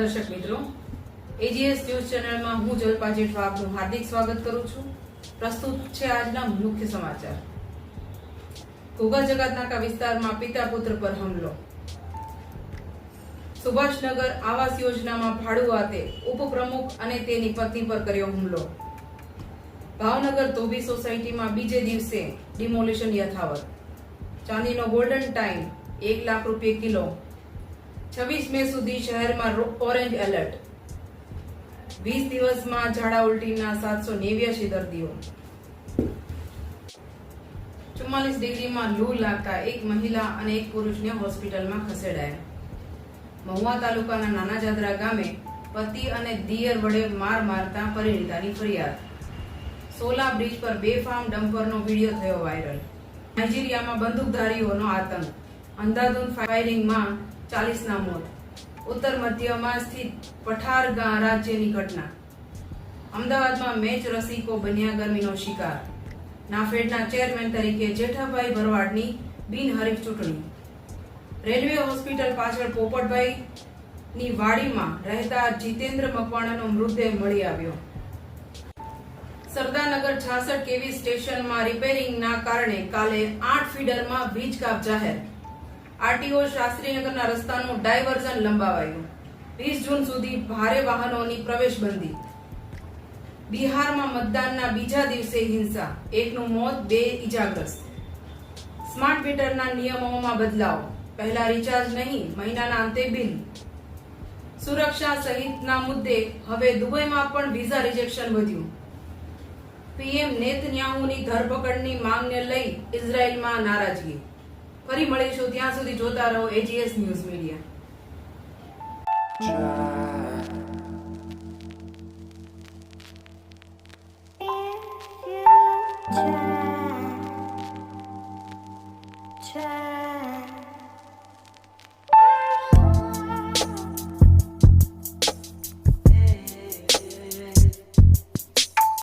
દર્શક મિત્રો, AGS news ચેનલમાં હું જલ્પા જેઠવા આપનું હાર્દિક સ્વાગત કરું છું। પ્રસ્તુત છે આજના મુખ્ય સમાચાર। ઘોઘા જગતનાકા વિસ્તારમાં પિતા પુત્ર પર હુમલો। સુભાષનગર આવાસ યોજનામાં ભાડુઆતે ઉપપ્રમુખ અને તેની પત્ની પર કર્યો હુમલો। ભાવનગર ધોબી સોસાયટીમાં બીજે દિવસે ડિમોલિશન યથાવત। ચાંદીનો ગોલ્ડન ટાઈમ 1 લાખ રૂપિયા કિલો। 26 મે સુધી શહેરમાં ઓરેન્જ એલર્ટ। 20 દિવસમાં ઝાડા ઉલટીના 789 દર્દીઓ। 44 ડિગ્રીમાં લૂ લાગતા એક મહિલા અને એક પુરુષને હોસ્પિટલમાં ખસેડાયા। મહુવા તાલુકાના નાના જાદરા ગામે પતિ અને દિયર વડે માર મારતા પરિણીતાની ફરિયાદ। સોલા બ્રિજ પર બેફામ ડમ્પરનો વિડીયો થયો વાયરલ। નાઇજીરિયામાં બંદૂકધારીઓનો આતંક। અંધાધૂંધ ફાયરિંગમાં 40 મોત। ઉત્તર મધ્યમાં સ્થિત પઠાર રાજ્યની ઘટના। અમદાવાદમાં મેચ રસિકો બન્યા ગરમીનો શિકાર। નાફેડના ચેરમેન તરીકે જેઠાભાઈ ભરવાડની બિનહરીફ ચૂંટણી। રેલવે હોસ્પિટલ પાછળ પોપટભાઈની વાડીમાં રહેતા જીતેન્દ્ર મકવાણાનો મૃતદેહ મળી આવ્યો। સરદારનગર 66 કેવી સ્ટેશનમાં રિપેરિંગના કારણે કાલે 8 ફીડરમાં વીજ કાપ જાહેર। RTO શાસ્ત્રીનગરના રસ્તાનું diversion લંબાવાયું। 20 જૂન સુધી ભારે વાહનોની પ્રવેશબંધી। બિહારમાં મતદાનના બીજા દિવસે હિંસા, 1નું મોત, 2 ઇજાગ્રસ્ત। સ્માર્ટ મીટરના નિયમોમાં બદલાવ, પહેલા રિચાર્જ નહીં, મહિનાના અંતે બિલ। સુરક્ષા સહિતના મુદ્દે હવે દુબઈમાં પણ વિઝા રિજેક્શન વધ્યું। પીએમ નેતન્યાહુની ધરપકડની માંગને લઈ ઇઝરાયેલમાં નારાજગી। ફરી મળીશું, ત્યાં સુધી જોતા રહો એજીએસ ન્યૂઝ મીડિયા।